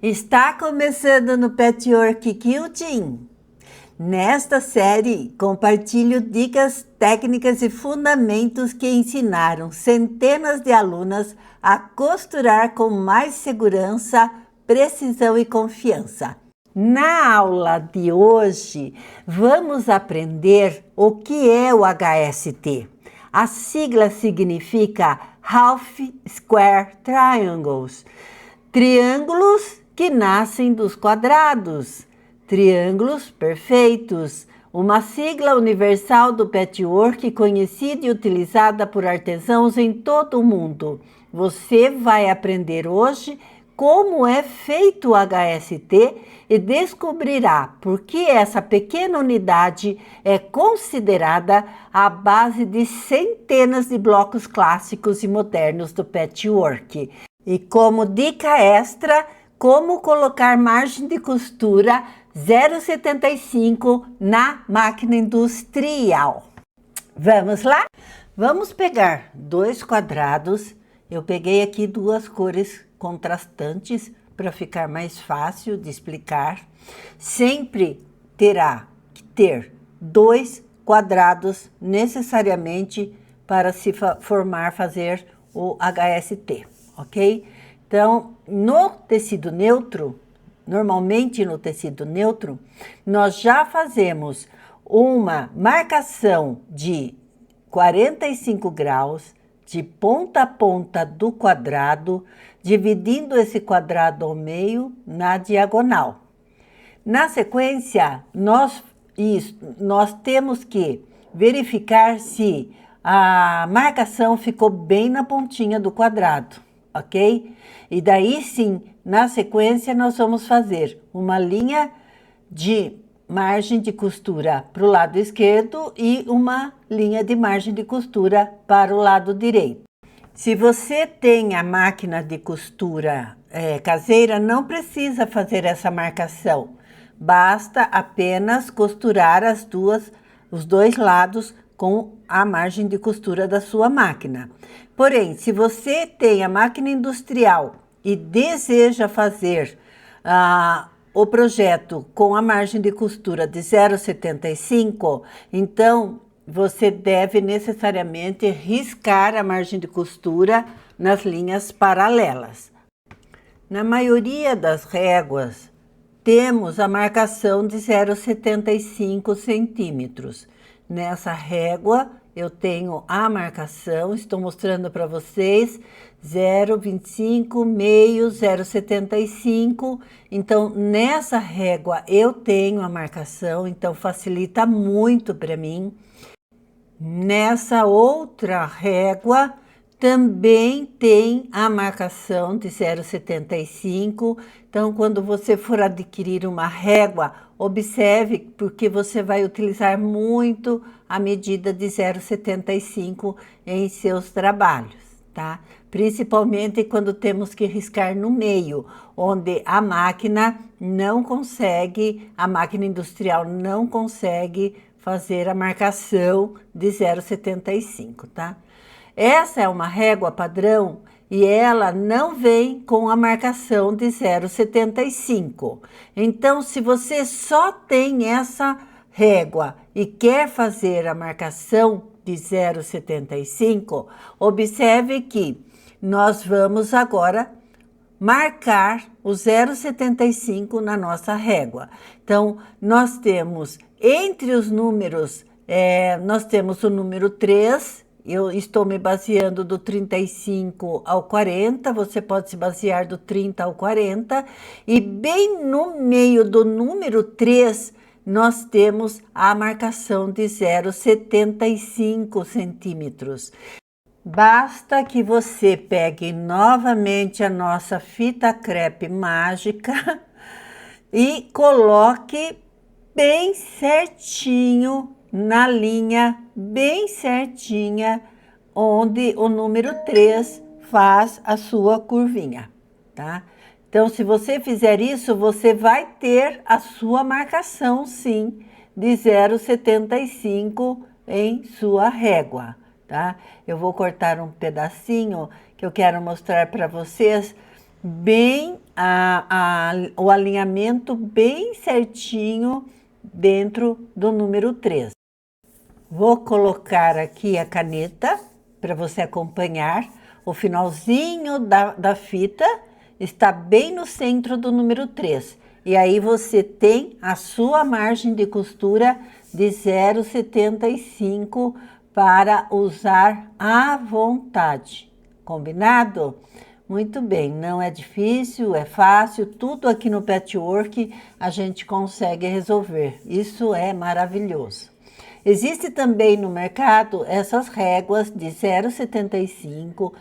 Está começando no Patchwork Quilting. Nesta série, compartilho dicas, técnicas e fundamentos que ensinaram centenas de alunas a costurar com mais segurança, precisão e confiança. Na aula de hoje, vamos aprender o que é o HST. A sigla significa Half Square Triangles, triângulos que nascem dos quadrados, triângulos perfeitos, uma sigla universal do patchwork conhecida e utilizada por artesãos em todo o mundo. Você vai aprender hoje como é feito o HST e descobrirá por que essa pequena unidade é considerada a base de centenas de blocos clássicos e modernos do patchwork. E como dica extra, como colocar margem de costura 0,75 na máquina industrial. Vamos lá? Vamos pegar dois quadrados. Eu peguei aqui duas cores contrastantes para ficar mais fácil de explicar. Sempre terá que ter dois quadrados necessariamente para se fazer o HST, ok? Então, no tecido neutro, normalmente no tecido neutro, nós já fazemos uma marcação de 45 graus de ponta a ponta do quadrado, dividindo esse quadrado ao meio na diagonal. Na sequência, nós temos que verificar se a marcação ficou bem na pontinha do quadrado, ok? E daí sim, na sequência, nós vamos fazer uma linha de margem de costura para o lado esquerdo e uma linha de margem de costura para o lado direito. Se você tem a máquina de costura caseira, não precisa fazer essa marcação. Basta apenas costurar os dois lados com a margem de costura da sua máquina. Porém, se você tem a máquina industrial e deseja fazer o projeto com a margem de costura de 0,75, então você deve necessariamente riscar a margem de costura nas linhas paralelas. Na maioria das réguas, temos a marcação de 0,75 centímetros. Nessa régua, eu tenho a marcação, estou mostrando para vocês, 0,25, meio, 0,75. Então, nessa régua, eu tenho a marcação, então facilita muito para mim. Nessa outra régua, também tem a marcação de 0,75. Então, quando você for adquirir uma régua, observe, porque você vai utilizar muito a medida de 0,75 em seus trabalhos, tá? Principalmente quando temos que riscar no meio, onde a máquina industrial não consegue fazer a marcação de 0,75, tá? Essa é uma régua padrão e ela não vem com a marcação de 0,75. Então, se você só tem essa régua e quer fazer a marcação de 0,75, observe que nós vamos agora marcar o 0,75 na nossa régua. Então, nós temos entre os números, nós temos o número 3, eu estou me baseando do 35 ao 40, você pode se basear do 30 ao 40, e bem no meio do número 3, nós temos a marcação de 0,75 centímetros. Basta que você pegue novamente a nossa fita crepe mágica e coloque bem certinho na linha, bem certinha, onde o número 3 faz a sua curvinha, tá? Então, se você fizer isso, você vai ter a sua marcação, sim, de 0,75 em sua régua, tá? Eu vou cortar um pedacinho que eu quero mostrar para vocês bem o alinhamento bem certinho dentro do número 3. Vou colocar aqui a caneta para você acompanhar. O finalzinho da fita está bem no centro do número 3. E aí você tem a sua margem de costura de 0,75 para usar à vontade. Combinado? Muito bem, não é difícil, é fácil, tudo aqui no Patchwork a gente consegue resolver. Isso é maravilhoso. Existe também no mercado essas réguas de 0,75,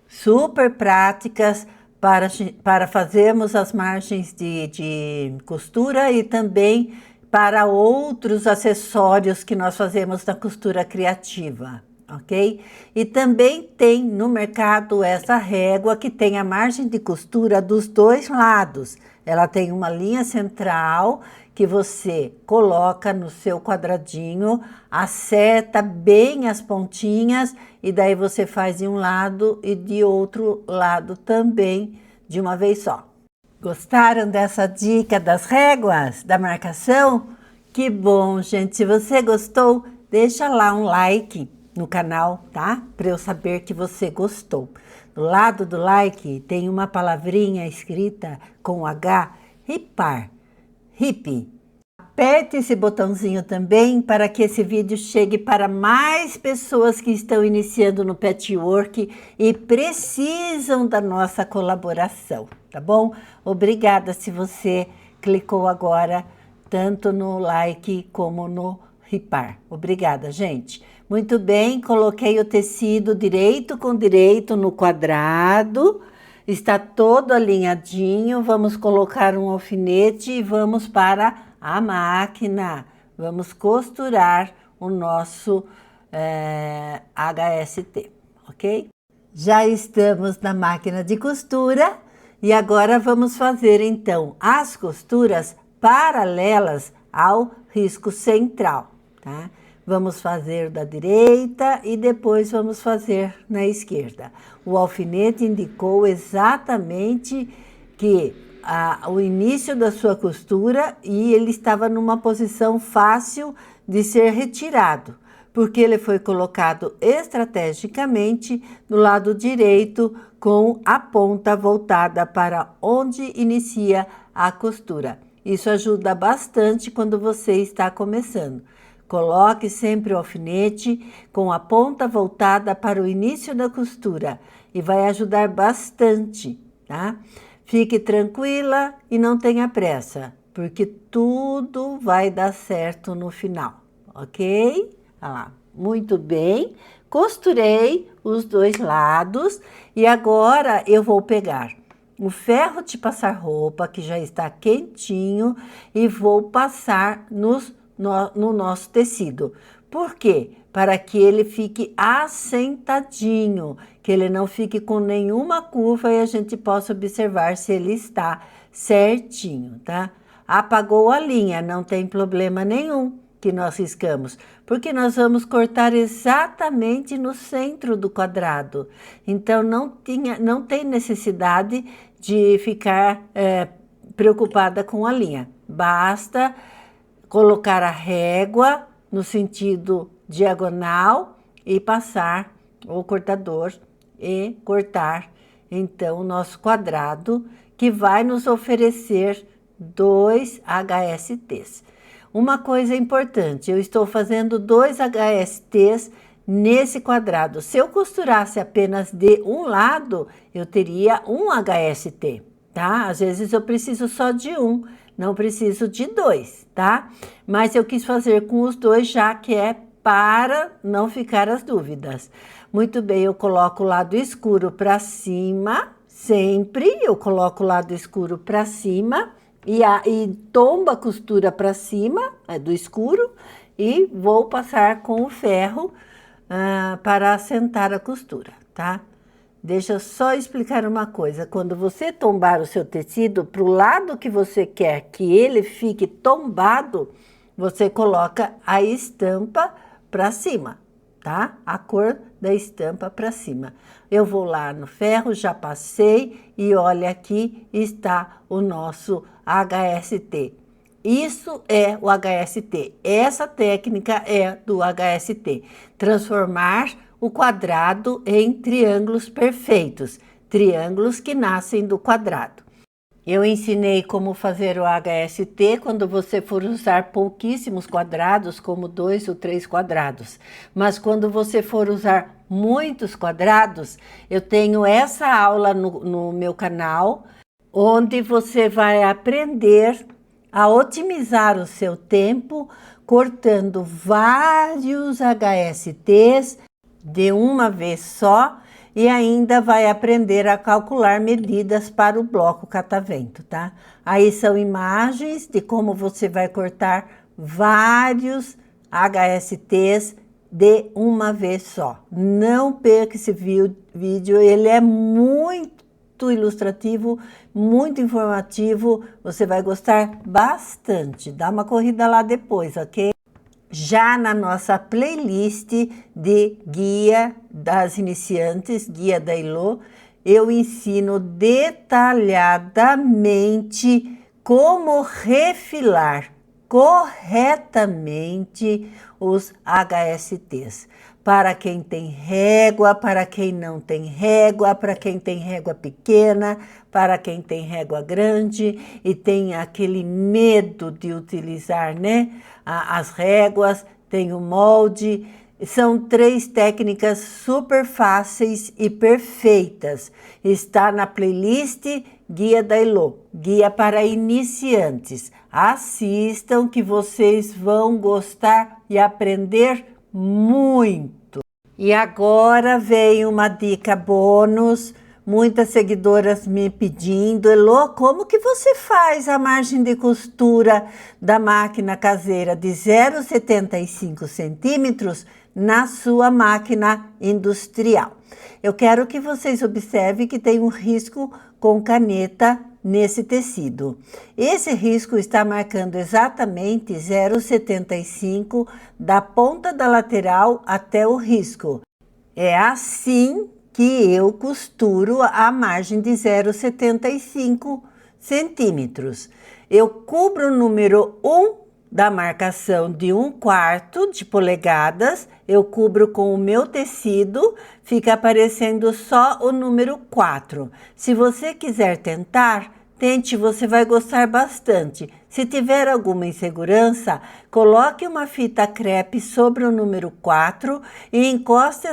super práticas para fazermos as margens de costura e também para outros acessórios que nós fazemos na costura criativa, ok? E também tem no mercado essa régua que tem a margem de costura dos dois lados. Ela tem uma linha central que você coloca no seu quadradinho, acerta bem as pontinhas e daí você faz de um lado e de outro lado também de uma vez só. Gostaram dessa dica das réguas, da marcação? Que bom, gente! Se você gostou, deixa lá um like no canal, tá? Para eu saber que você gostou. Do lado do like tem uma palavrinha escrita com H, RIPAR, RIP. Aperte esse botãozinho também para que esse vídeo chegue para mais pessoas que estão iniciando no Patchwork e precisam da nossa colaboração, tá bom? Obrigada se você clicou agora tanto no like como no RIPAR. Obrigada, gente. Muito bem, coloquei o tecido direito com direito no quadrado. Está todo alinhadinho. Vamos colocar um alfinete e vamos para a máquina. Vamos costurar o nosso HST, ok? Já estamos na máquina de costura e agora vamos fazer então as costuras paralelas ao risco central, tá? Vamos fazer da direita e depois vamos fazer na esquerda. O alfinete indicou exatamente que o início da sua costura e ele estava numa posição fácil de ser retirado, porque ele foi colocado estrategicamente do lado direito com a ponta voltada para onde inicia a costura. Isso ajuda bastante quando você está começando. Coloque sempre o alfinete com a ponta voltada para o início da costura e vai ajudar bastante, tá? Fique tranquila e não tenha pressa, porque tudo vai dar certo no final, ok? Olha lá, muito bem. Costurei os dois lados e agora eu vou pegar o ferro de passar roupa, que já está quentinho, e vou passar no nosso tecido. Por quê? Para que ele fique assentadinho, que ele não fique com nenhuma curva e a gente possa observar se ele está certinho, tá? Apagou a linha, não tem problema nenhum que nós riscamos, porque nós vamos cortar exatamente no centro do quadrado. Então, não tem necessidade de ficar preocupada com a linha. Basta colocar a régua no sentido diagonal e passar o cortador e cortar, então, o nosso quadrado, que vai nos oferecer 2 HSTs. Uma coisa importante, eu estou fazendo 2 HSTs nesse quadrado. Se eu costurasse apenas de um lado, eu teria um HST, tá? Às vezes eu preciso só de um, não preciso de 2, tá? Mas eu quis fazer com os 2, já que é para não ficar as dúvidas. Muito bem, eu coloco o lado escuro para cima, sempre eu coloco o lado escuro para cima, e tombo a costura para cima do escuro e vou passar com o ferro para assentar a costura, tá? Deixa eu só explicar uma coisa. Quando você tombar o seu tecido para o lado que você quer que ele fique tombado, você coloca a estampa para cima, tá? A cor da estampa para cima. Eu vou lá no ferro, já passei e olha aqui está o nosso HST. Isso é o HST. Essa técnica é do HST. Transformar o quadrado em triângulos perfeitos. Triângulos que nascem do quadrado. Eu ensinei como fazer o HST quando você for usar pouquíssimos quadrados, como 2 ou 3 quadrados. Mas quando você for usar muitos quadrados, eu tenho essa aula no meu canal, onde você vai aprender a otimizar o seu tempo, cortando vários HSTs de uma vez só, e ainda vai aprender a calcular medidas para o bloco catavento, tá? Aí são imagens de como você vai cortar vários HSTs de uma vez só. Não perca esse vídeo, ele é muito ilustrativo, muito informativo, você vai gostar bastante. Dá uma corrida lá depois, ok? Já na nossa playlist de guia das iniciantes, guia da Elo, eu ensino detalhadamente como refilar corretamente os HSTs. Para quem tem régua, para quem não tem régua, para quem tem régua pequena, para quem tem régua grande e tem aquele medo de utilizar, né, as réguas, tem o molde. São 3 técnicas super fáceis e perfeitas. Está na playlist Guia da Elo, Guia para Iniciantes. Assistam que vocês vão gostar e aprender muito. E agora vem uma dica bônus. Muitas seguidoras me pedindo: Elo, como que você faz a margem de costura da máquina caseira de 0,75 centímetros na sua máquina industrial? Eu quero que vocês observem que tem um risco com caneta nesse tecido. Esse risco está marcando exatamente 0,75 da ponta da lateral até o risco. É assim que eu costuro a margem de 0,75 centímetros. Eu cubro o número 1 da marcação de 1/4 de polegadas, eu cubro com o meu tecido, fica aparecendo só o número 4. Se você quiser tentar, tente, você vai gostar bastante. Se tiver alguma insegurança, coloque uma fita crepe sobre o número 4 e encoste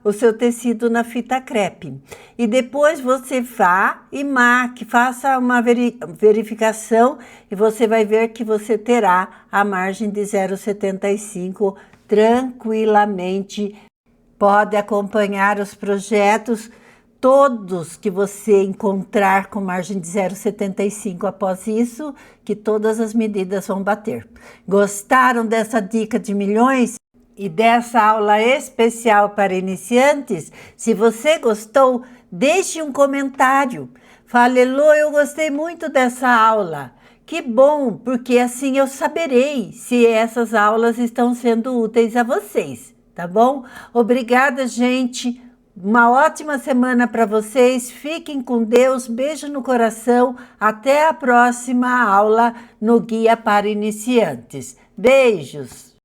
o seu tecido na fita crepe. E depois você vá e marque, faça uma verificação e você vai ver que você terá a margem de 0,75 tranquilamente. Pode acompanhar os projetos todos que você encontrar com margem de 0,75 após isso, que todas as medidas vão bater. Gostaram dessa dica de milhões e dessa aula especial para iniciantes? Se você gostou, deixe um comentário. Fale: Elo, eu gostei muito dessa aula. Que bom, porque assim eu saberei se essas aulas estão sendo úteis a vocês, tá bom? Obrigada, gente. Uma ótima semana para vocês, fiquem com Deus, beijo no coração, até a próxima aula no Guia para Iniciantes. Beijos!